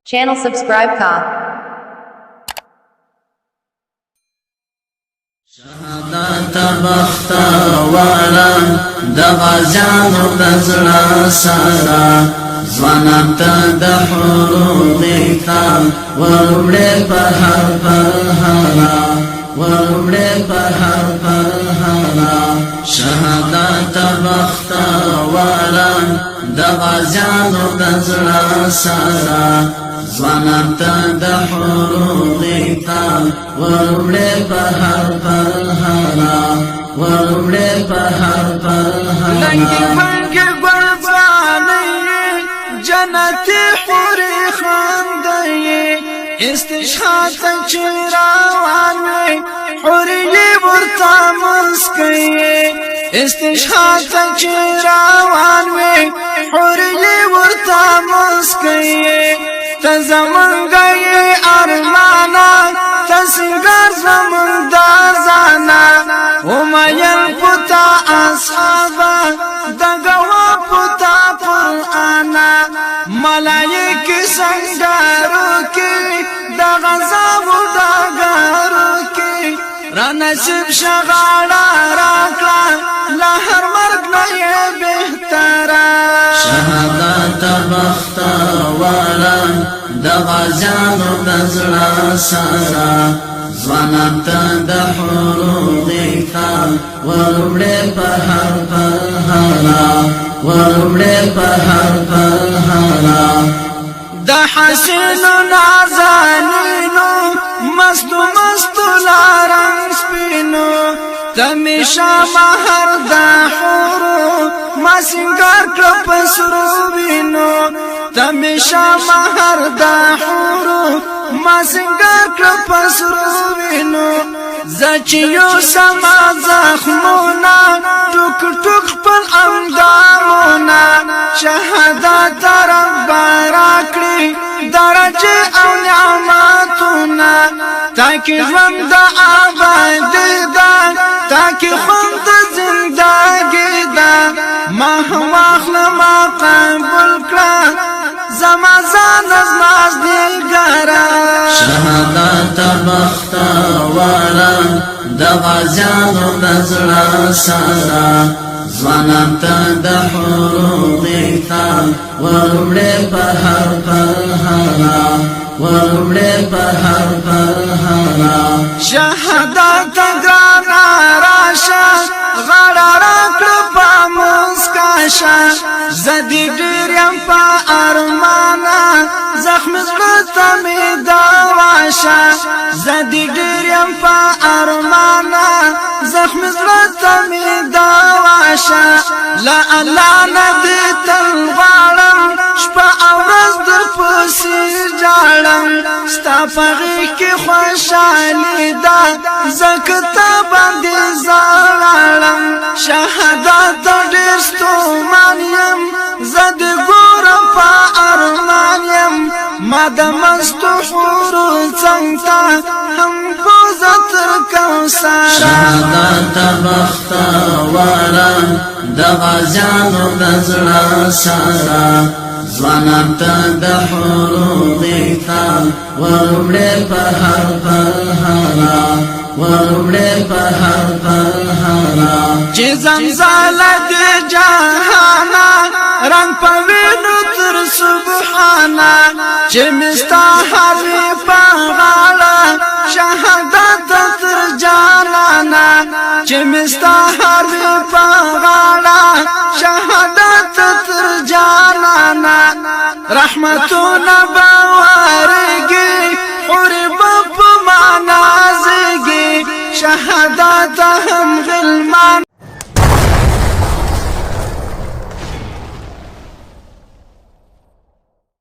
Channel subscribe ka. شهادت بختوارا د غازیانو د زړه سره ځوانان ته د حورو دیتا وروړې په هر پرهاره وروړې په هر پرهاره شهادت بختوارا د غازیانو د زړه سره ځوانان ته د حورو دیتا وروړې په هر پرهاره وروړې په هر پرهاره لنګي منګي ګلځانې جنتي حورې خاندې استشهاد چې روان وي حورې ورته مسکي استشهاد چې روان وي حورې ورته مسکي تزمنگی ارمانا تسنگر زمندار زانا امیل پتا اصحابا دگوا پتا قرآنا ملائک سنگارو کی دغزاو دگارو کی رنسب شغالا راکلا لہر مرد نئے بہترا شهادت بختوارا د غازیانو د زړه سره ځوانان ته د حورو دیتا وروړې په هر پرهاره وروړې په هر پرهاره د حسینو نازنینو مستو مستو لارنګ سپینو تمیشا مهر د حورو ما سنگار کړ پسرو وینو تمیشا مهر د حورو ما سنگار کړ پسرو وینو زچیو سما زخمونا ټوک ټوک پر اندامونا شهادت رب راکړي درجه او نعمتونه تاکي ژوند آباد ده تاکي خوند زندگی ده ما واخل ما قبول کړه زما ځان از دیګرا شهادت بختوارا د غازیانو د زړه سره ځوانان ته د حورو دیتا وروړې په هر پرهاره وروړې په هر پرهاره شهادت ګرانا راشه غړا راکړه په مسکاشه زدي ډېر يم په ارمانا زخم زړه ته مې دواشه زدي ډېر يم په ارمانا زخم زړه ته مې دواشه لا الله ندی تل غواړم شپه او ورځ در پسې جاړم ستا په غېږ کې خوشحالي ده ځکه تا باندې زړم شهادت ډېر ستومان یم زه د ګورم په ارمان یم ما د مستو حورو څنګ ته هم بوزه تر کوثر شهادت بختوارا د غازیانو د زړه سره ځوانان ته د حورو دیتا وروړې په هر پرهاره وروړې په هر پرهاره چې زمزاله د جهانا رنگ په وینو تر سبحانا چې مستا حوی په غاړه شهادت تر جانانا چې مستا حوی په غاړه شهادت تر جانانا رحمتونه باورګي حور په مانازګي شهادت